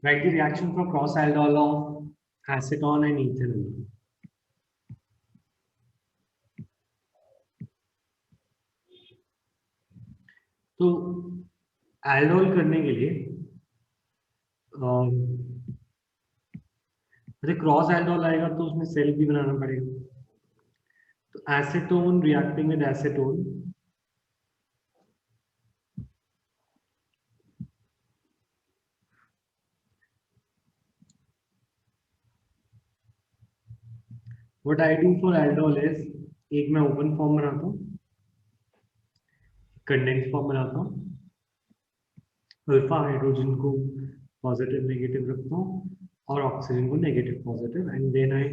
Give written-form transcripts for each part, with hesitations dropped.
Write the reaction for cross aldol of acetone and ethanol. तो aldol करने के लिए क्रॉस aldol आएगा तो उसमें सेल भी बनाना पड़ेगा. तो acetone reacting with acetone, what I do for aldol is एक मैं ओपन फॉर्म बनाता हूँ, कंडेंस फॉर्म बनाता हूँ, अल्फा हाइड्रोजन को पॉजिटिव नेगेटिव रखता हूँ और ऑक्सीजन को negative positive, and then I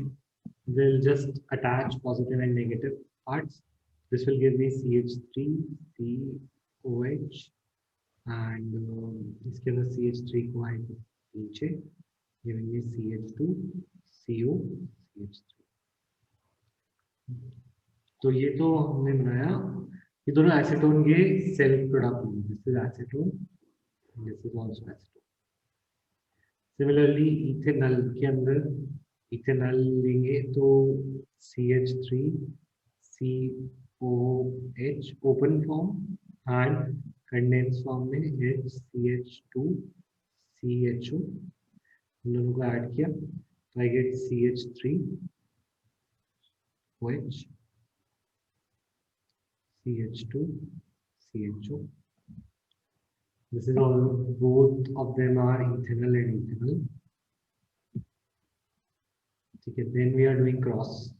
will just attach positive and negative parts. This will give me CH3 COH and इसके अंदर CH3 को आएगा नीचे, giving me CH2 CO CH3. तो ये तो हमने बनाया, ये दोनों एसीटोन के सेल्फ प्रोडक्ट हैं. This is acetone, this is also acetone. Similarly ethanol के अंदर इथेनॉल लेंगे तो CH3 COH open form and condense form में HCH2 CHO, दोनों को ऐड किया तो I get CH3 OH CH2 CHO. This is all, both of them are ethanol and ethanol. Okay, then we are doing cross.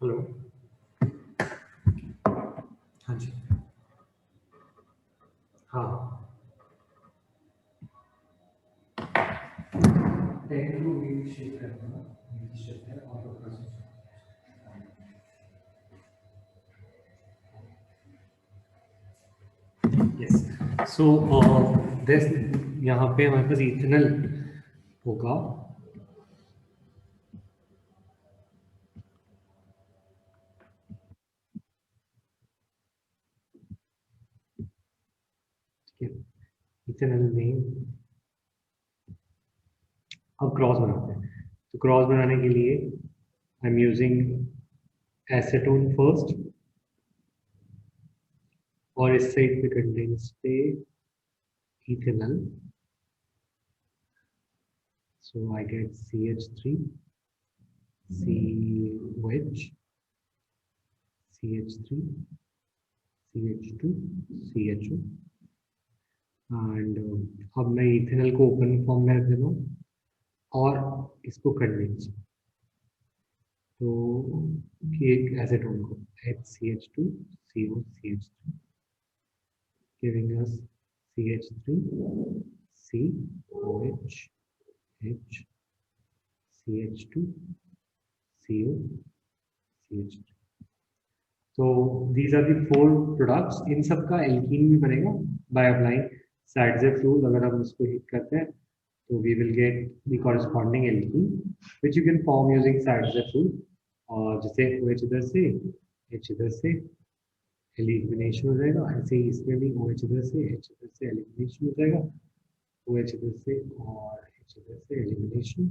Hello, हाँ जी, हाँ, 10 to 8 shift है ना, 8 shift है और यस. सो दिस यहाँ पे हमारे पास इथेनॉल होगा. इथेनॉल में अब क्रॉस बनाते हैं. तो क्रॉस बनाने के लिए I am using acetone first और इस साइड पे कंडेंस पे ethanol. So I get CH3 COH CH3 CH2 CHO and अब मैं इथेनॉल को ओपन फॉर्म में रख देता हूँ और इसको कंडेंस, तो एक एसीटोन को HCH2 CO CH3 giving us CH3 COH H CH2 CO CH3. तो these are the 4 products. इन सब का एल्कीन भी बनेगा by applying Sadzev rule. अगर हम इसको हिट करते हैं तो we will get the corresponding alkene which you can form using Sadzev rule. और जैसे OH इधर से H इधर से एलिमिनेशन हो जाएगा, ऐसे ही इसमें भी OH इधर से H इधर से एलिमिनेशन हो जाएगा, OH इधर से और H इधर से एलिमिनेशन,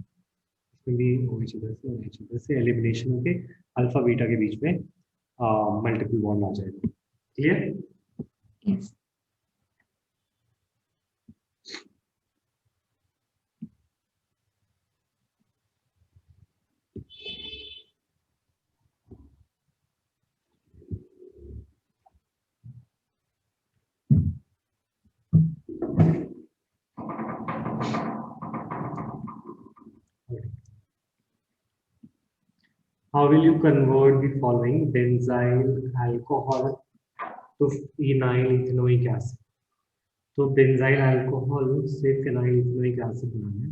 इसमें भी OH इधर से और H इधर से एलिमिनेशन होके अल्फा बीटा के बीच में मल्टीपल बॉन्ड आ जाएगा. Clear? Yes. How will you convert the following benzyl alcohol to phenyl ethanoic acid? तो बेंजाइल अल्कोहल से फिनाइल इथेनोइक एसिड बनाना है.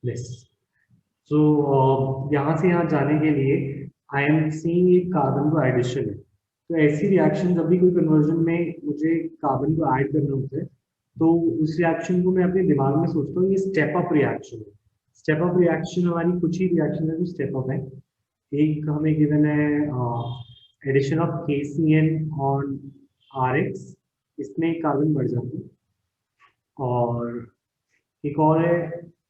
दिस। सो यहाँ से यहाँ जाने के लिए आई एम सीइंग एक कार्बन को एडिशन है। तो ऐसी रिएक्शन जब भी कोई कन्वर्जन में मुझे कार्बन को ऐड करना होता है, तो उस रिएक्शन को मैं अपने दिमाग में सोचता हूँ ये स्टेप अप रिएक्शन है। स्टेप अप रिएक्शन हमारी कुछ ही रिएक्शन है जो स्टेप अप है। एक हमें गिवन है addition of KCN on RX, इसमें कार्बन बढ़ जाता है। और एक और है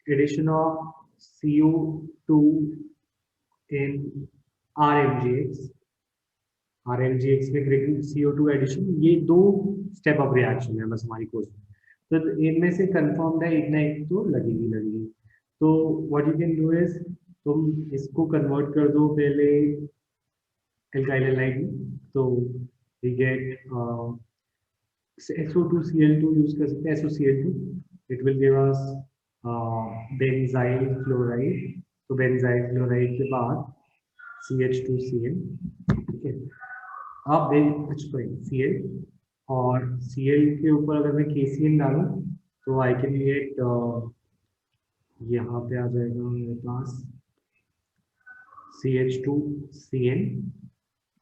addition of CO2 in RMGX। RMGX में CO2 एडिशन, ये दो स्टेप अप रिएक्शन है बस हमारी कोर्स में। तो इनमें से कंफर्म्ड है एक ना एक तो लगेगी लगेगी। तो what you can do is, तुम इसको कन्वर्ट कर दो पहले एल्काइल हैलाइड में। तो वी गेट SO2Cl2 यूज कर सकते हैं, SOCl2। It will give us benzyl chloride. तो बेंजाइल क्लोराइड के बाद CH2Cl, ठीक है। अब Cl, और Cl के ऊपर अगर मैं KCl डालूं तो आई कैन गेट, यहाँ पे आ जाएगा मेरे पास CH2Cn।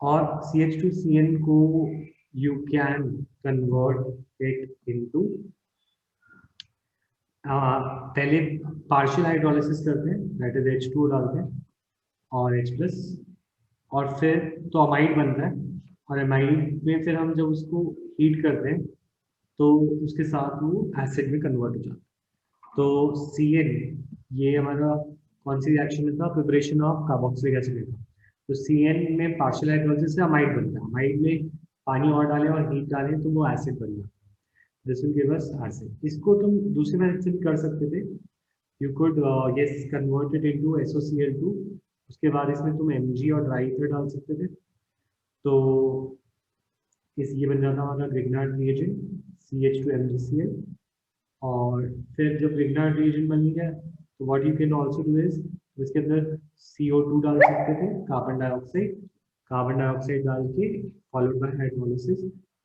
और CH2Cn को you can convert it into, पहले पार्शियल हाइड्रोलिसिस करते हैं, दैट इज H2 डालते हैं और H प्लस, और फिर तो अमाइड बनता है। और अमाइड में फिर हम जब उसको हीट करते हैं तो उसके साथ वो एसिड में कन्वर्ट हो जाता है। तो Cn, ये हमारा कौन सी रिएक्शन में था, प्रिपरेशन ऑफ कार्बोक्सिलिक एसिड में था। तो Cn में पार्शियल हाइड्रोलिसिस से अमाइड बनता है, अमाइड में पानी और डालें और हीट डालें तो वो एसिड बन जाता है। This will give us acid. इसको तुम दूसरे मेथड से भी कर सकते थे, you could yes convert it into SOCl2। उसके बाद इसमें तुम Mg और ड्राई ईथर डाल सकते थे। तो इस ये बन जाता हमारा ग्रिग्नार्ड रिएजेंट CH2MgCl। और फिर जब ग्रिग्नार्ड रिएजेंट बन गया तो what you can also do is, इसके अंदर CO2 डाल सकते थे, कार्बन डाइऑक्साइड डाल के फॉलोड बाय हाइड्रोलिसिस।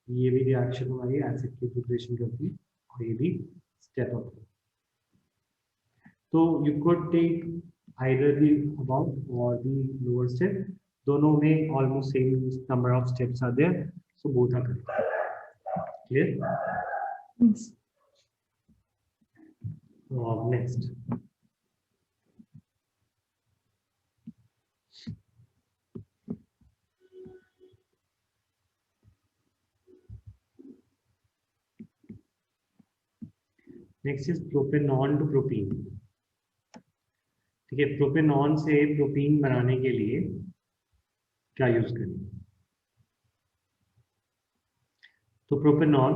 ये भी रिएक्शन हमारी एसिड की प्रिपरेशन करती है और ये भी स्टेप अप है। तो you could take either the above or the lower step, दोनों में almost same number of steps are there, so both are correct. Clear? Yes. Next. Next is propanol to propene. ठीक है, propanone से propene बनाने के लिए क्या use करें? तो propanone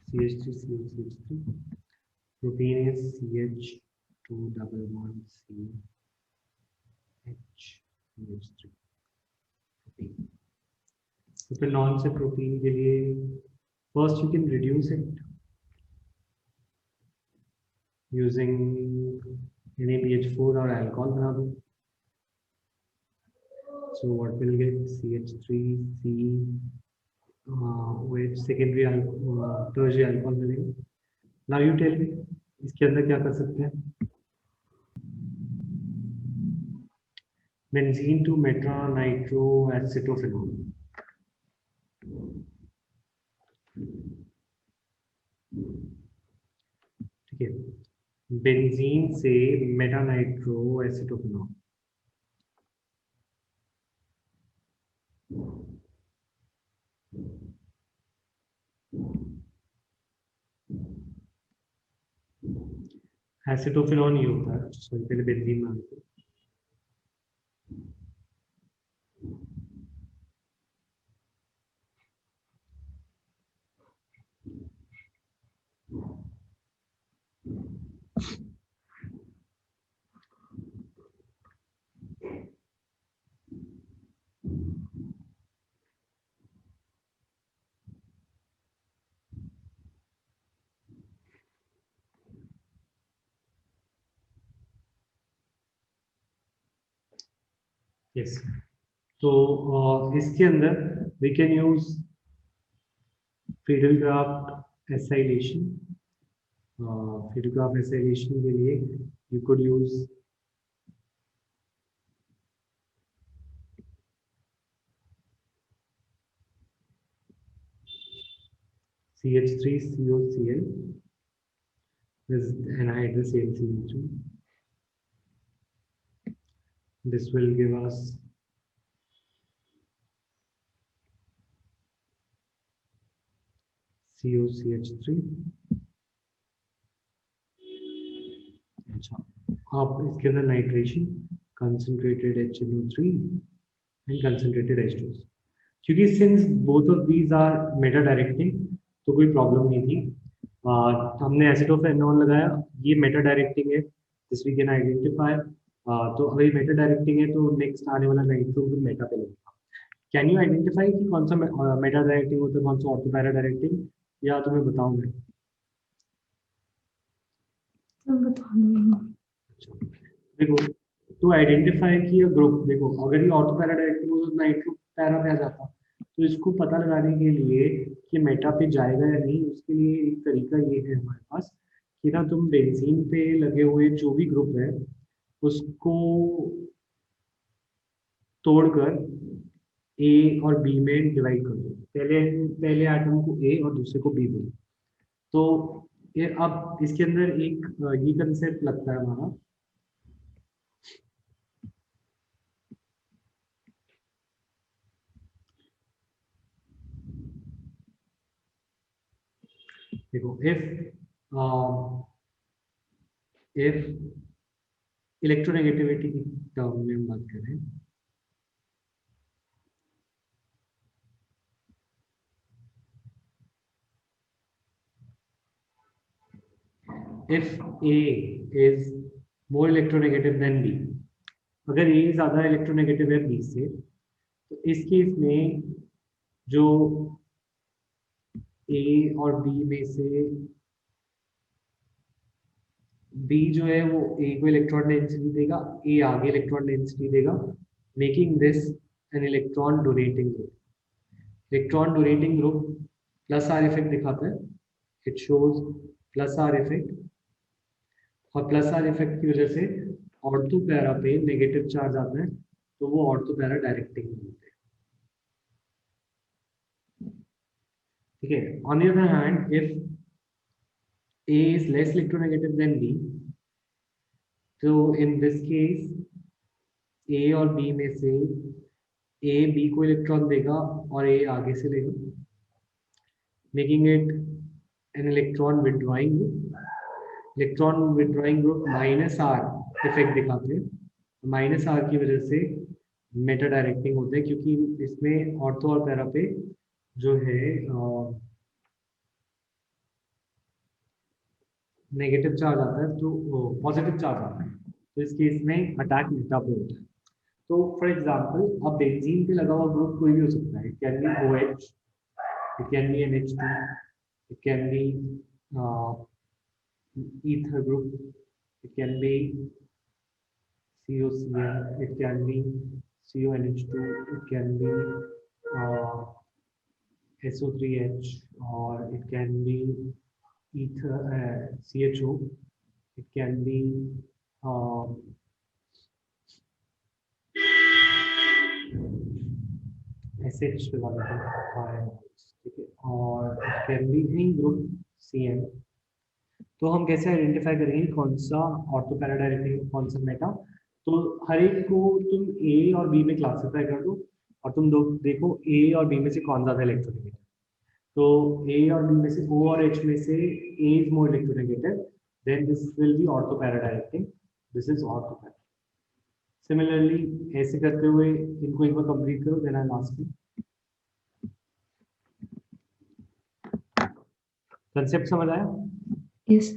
CH3CH3, propene is CH211CH3। Propanone से प्रोपीन के लिए first you can reduce it using NaBH4 और अल्कोहल बना दो। So what will get CH3C with secondary tertiary alcohol मिलेगा। Now you tell me इसके अंदर क्या कर सकते हैं? Benzene to meta nitro acetophenol. ठीक है, बेंजीन से मेटा नाइट्रो एसिटोफेनॉल। एसिटोफेनॉल नहीं होता है, सॉरी पहले बेंजीन मानते हैं। यस, तो इसके अंदर we can use Fidelgraph acylation. Fidelgraph acylation के लिए you could use CH3COCl is anhydrous CnCO2. This will give us COCH3. अच्छा, आप इसके अंदर nitration, concentrated HNO3 and concentrated H2. क्योंकि since both of these are meta directing तो कोई problem नहीं थी। हमने एसिटोफेनॉल लगाया, ये मेटा डायरेक्टिंग है, दिस वी कैन आइडेंटिफाई। तो अगर मेटा डायरेक्टिंग है तो नेक्स्ट आने वाला नाइट्रो ग्रुप मेटा पे लगेगा। कैन यू आइडेंटिफाई कि कौन सा मेटा डायरेक्टिंग होता है, कौन सा ऑर्थो पैरा डायरेक्टिंग, या तुम्हें बताऊं मैं? देखो, टू आइडेंटिफाई कि ग्रुप, देखो अगर ये ऑर्थो पैरा डायरेक्टिंग हो तो नाइट्रो पैरा पे आ जाता, तो इसको पता लगाने के लिए कि मेटा पे जाएगा या नहीं, उसके लिए एक तरीका ये है हमारे पास कि ना तुम बेंजीन पे लगे हुए जो भी ग्रुप है उसको तोड़कर ए और बी में डिवाइड कर दो। पहले पहले एटम को ए और दूसरे को बी दो। तो ये अब इसके अंदर एक ये कंसेप्ट लगता है हमारा, देखो इफ इलेक्ट्रोनेगेटिविटी की टर्म में हम बात करें, if A is more electronegative than B, अगर A ज्यादा इलेक्ट्रोनेगेटिव है B से, तो इस केस में जो A और B में से B जो है वो A को इलेक्ट्रॉन डेंसिटी देगा, A आगे इलेक्ट्रॉन डेंसिटी देगा, making this an electron donating group. Electron donating group plus are effect दिखाता है, it shows plus are effect, और प्लस आर इफेक्ट की वजह से ऑर्थो पैरा पे नेगेटिव चार्ज आता है, तो वो ऑर्थो पैरा डायरेक्टिंग होते हैं। ठीक है, on the other hand if A is less electronegative than B, तो इन दिस केस A और B में से A B को इलेक्ट्रॉन देगा और A आगे से लेगा, making it an electron withdrawing group. Electron withdrawing group minus are effect दिखाते हैं, माइनस आर की वजह से मेटा डायरेक्टिंग होते हैं, क्योंकि इसमें ऑर्थो और पैरा पे जो है नेगेटिव चार्ज आता है, तो पॉजिटिव चार्ज आता है, तो इस केस में अटैक मेटा पे होता है। तो फॉर एग्जांपल अब बेंजीन पे लगा हुआ ग्रुप कोई भी हो सकता है, it can be OH, it can be NH2, it can be ether group, it can be COCl, it can be CONH2, it can be SO3H, or it can be ether CHO, it can be SH लगा देते हैं, ठीक है, और it can be any group CN। तो हम कैसे identify करेंगे कौन सा ऑर्थो पैरा डायरेक्टिंग, कौन सा मेटा? तो हर एक को तुम ए और बी में क्लासिफाई कर दो, और तुम देखो ए और बी में से कौन ज्यादा इलेक्ट्रोनेगेटिव। तो ए और बी में से, ओ और एच में से A is more electronegative, then this will be ortho para directing, this is ortho para. Similarly ऐसे करते हुए इनको एक बार कंप्लीट करो, then I am asking. Concept समझ आया? यस।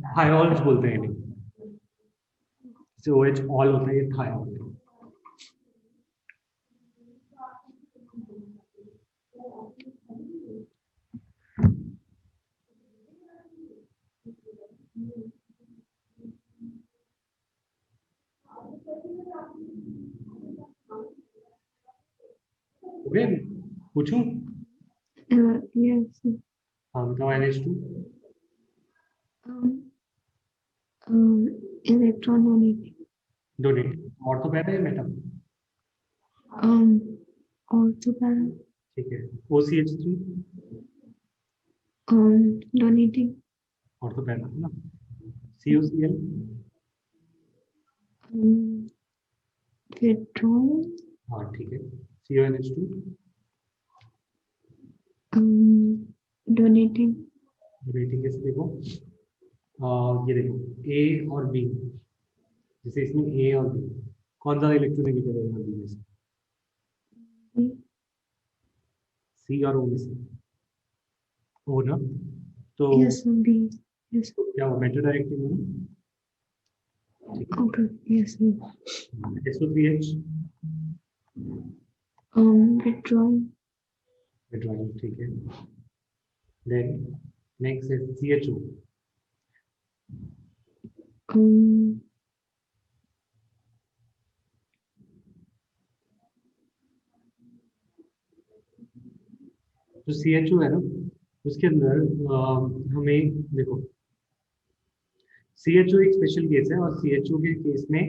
थायोल्स बोलते हैं इन्हें, जो OH ऑल होता है ये थायोल है। ओके, पूछूं? Yes. हाँ बताओ। NH2 Electron donating. Donate, ortho para या मेटा? Orthopara. ठीक है। OCH3 Donating. ऑर्थो पैरा है ना। COCl Withdrawal. हाँ ठीक है। CONH2 Donating. रेटिंग कैसे देखो? ये देखो A और B, जैसे इसमें A और B, कौन सा इलेक्ट्रोनेगेटिव है B में से? C और O में से O ना, तो Yes, B. Yes. क्या वो मेटा डायरेक्टिव है ना? Okay. Yes. SO3H Withdrawal. withdrawal, ठीक है। देन नेक्स्ट है CHO जो CHO है ना, उसके अंदर हमें देखो CHO एक स्पेशल केस है, और CHO के केस में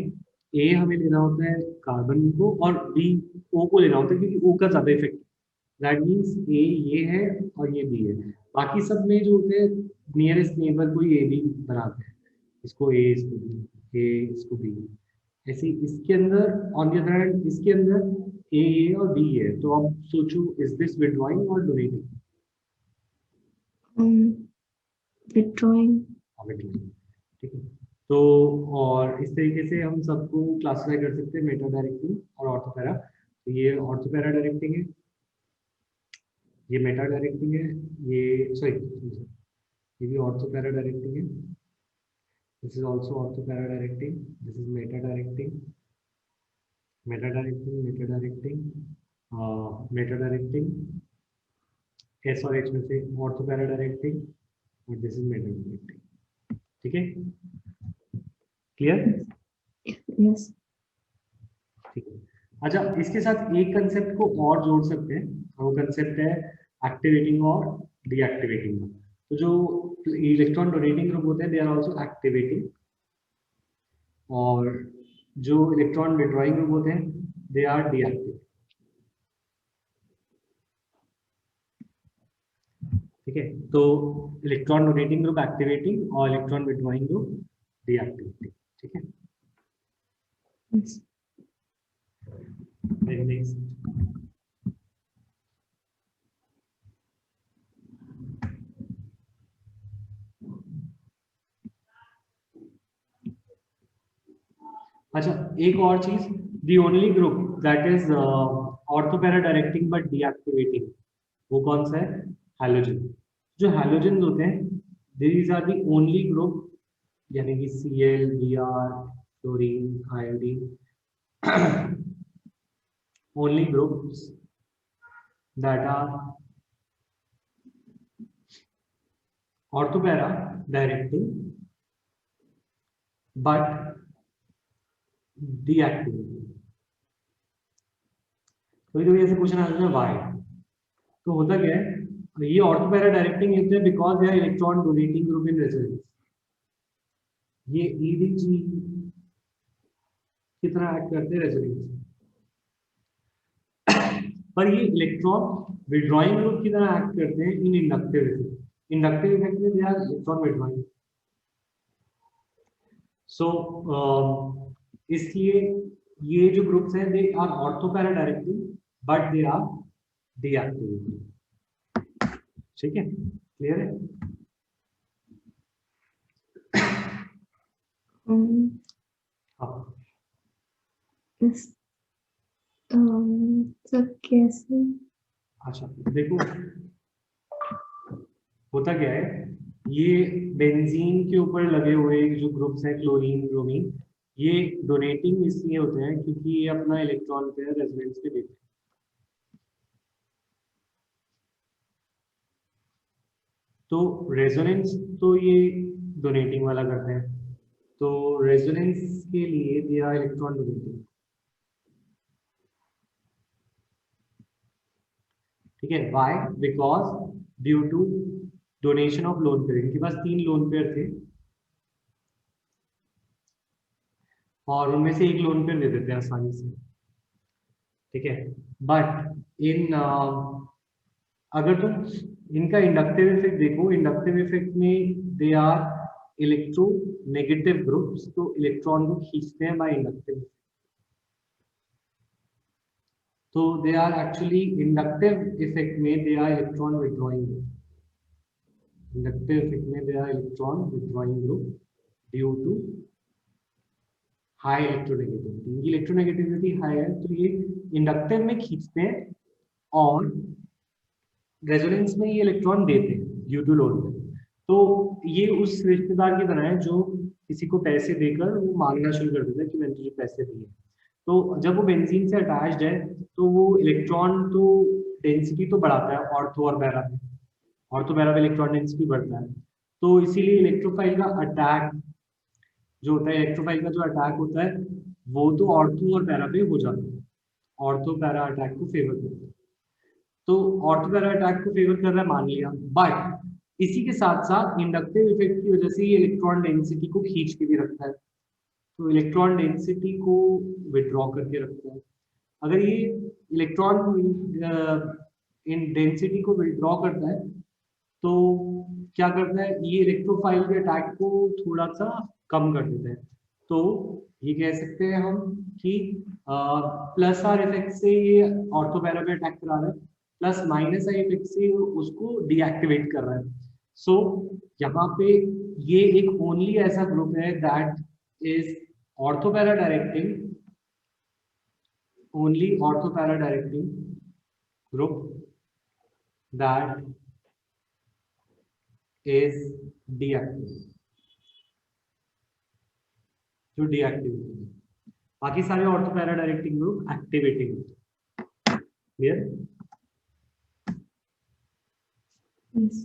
A हमें लेना होता है कार्बन को, और B O को लेना होता है, क्योंकि O का ज्यादा इफेक्ट। दैट मीन्स A ये है और ये B है। बाकी सब में जो होते हैं नियरेस्ट नेबर कोई A B बनाते हैं, इसको A इसको B, A इसको B। ऐसे इसके अंदर ऑन द अदर हैंड इसके अंदर A और B है। तो अब सोचो, इज दिस विड्रॉइंग और डोनेटिंग? Withdrawing. ठीक है। तो और इस तरीके से हम सबको क्लासिफाई कर सकते हैं, मेटा डायरेक्टिंग और ऑर्थोपैरा। तो ये ऑर्थोपैरा डायरेक्टिंग है, ये मेटा डायरेक्टिंग है, ये सॉरी ये भी ऑर्थोपैरा डायरेक्टिंग है। This is also ortho para directing, this is Meta directing, Meta directing, Meta directing, Meta directing, S और एच में से ऑर्थोपैरा डायरेक्टिंग, और दिस इज मेटा डायरेक्टिंग। ठीक है, क्लियर? Yes. ठीक है। अच्छा, इसके साथ एक कंसेप्ट को और जोड़ सकते हैं, और वो कंसेप्ट है एक्टिवेटिंग और डीएक्टिवेटिंग का। तो जो इलेक्ट्रॉन डोनेटिंग ग्रुप होते हैं दे आर आल्सो एक्टिवेटिंग, और जो इलेक्ट्रॉन विड्रॉइंग ग्रुप होते हैं दे आर डीएक्टिव। ठीक है, तो इलेक्ट्रॉन डोनेटिंग ग्रुप एक्टिवेटिंग और इलेक्ट्रॉन विड्रॉइंग ग्रुप डीएक्टिवेटिंग। ठीक है, Yes. नेक्स्ट। अच्छा, एक और चीज, the only group that is ortho para directing but deactivating, वो कौन सा है? हैलोजन। जो हैलोजन होते हैं these are the only group, यानी कि Cl, Br, fluorine, iodine, only groups that are ortho para directing but deactivating. कभी कभी ऐसे क्वेश्चन आता है व्हाई। तो होता क्या है, ये ऑर्थोपैरा डायरेक्टिंग होते हैं because they are electron donating group in resonance. ये EDG की तरह एक्ट करते हैं रेजोनेंस, पर ये इलेक्ट्रॉन विड्रॉइंग ग्रुप की तरह एक्ट करते हैं in inductive effect. Inductive effect में they are electron withdrawing. So इसलिए ये जो ग्रुप्स हैं they are ortho para directing but they are deactivating. ठीक है, क्लियर है? हाँ, Yes. So कैसे? अच्छा देखो, होता क्या है, ये बेंजीन के ऊपर लगे हुए जो ग्रुप्स हैं क्लोरीन ब्रोमीन, ये डोनेटिंग इसलिए होते हैं क्योंकि ये अपना इलेक्ट्रॉन पेयर रेजोनेंस पे देते हैं। तो रेजोनेंस तो ये डोनेटिंग वाला करते हैं, तो रेजोनेंस के लिए दिया इलेक्ट्रॉन डोनेटिंग। ठीक है, why? Because due to donation of lone pair. इनके पास 3 लोन पेयर थे और उनमें से एक लोन पेयर दे देते हैं आसानी से। ठीक है, बट इन अगर तुम इनका इंडक्टिव इफेक्ट देखो, इंडक्टिव इफेक्ट में दे आर इलेक्ट्रोनेगेटिव ग्रुप्स, तो इलेक्ट्रॉन को खींचते हैं बाय इंडक्टिव। तो they are actually inductive effect में they are electron withdrawing group. Inductive effect में they are electron withdrawing group due to high electronegativity. Electronegativity high है तो ये इंडक्टिव में खींचते हैं और रेजोनेंस में ये इलेक्ट्रॉन देते हैं ड्यू टू लोड में। तो ये उस रिश्तेदार की तरह है जो किसी को पैसे देकर वो मांगना शुरू कर देता है कि मैंने तुझे पैसे दिए। तो जब वो बेंजीन से अटैच्ड है तो वो इलेक्ट्रॉन तो डेंसिटी तो बढ़ाता है ऑर्थो और पैरा में, ऑर्थो पैरा में इलेक्ट्रॉन डेंसिटी बढ़ता है। तो इसीलिए इलेक्ट्रोफाइल का अटैक जो होता है, इलेक्ट्रोफाइल का जो अटैक होता है वो तो ऑर्थो और पैरा पे हो जाता है, ऑर्थो पैरा अटैक को फेवर करता है। तो ऑर्थो पैरा अटैक को फेवर कर रहा है मान लिया, बट इसी के साथ साथ इंडक्टिव इफेक्ट की वजह से ये इलेक्ट्रॉन डेंसिटी को खींच के भी रखता है, तो इलेक्ट्रॉन डेंसिटी को विड्रॉ करके रखता है। अगर ये इलेक्ट्रॉन इन डेंसिटी को विड्रॉ करता है तो क्या करता है, ये इलेक्ट्रोफाइल के अटैक को थोड़ा सा कम कर देता है। तो ये कह सकते हैं हम कि प्लस आर इफेक्ट से ये ऑर्थो पैरा पे अटैक करा रहा है, प्लस माइनस आई इफेक्ट से उसको डीएक्टिवेट कर रहा है। सो यहाँ पे ये एक ओनली ऐसा ग्रुप है that is ortho para directing, only ortho para directing group that is deactive, जो डीएक्टिवेटिंग है। बाकी सारे ortho para directing group activating. Clear? Yes.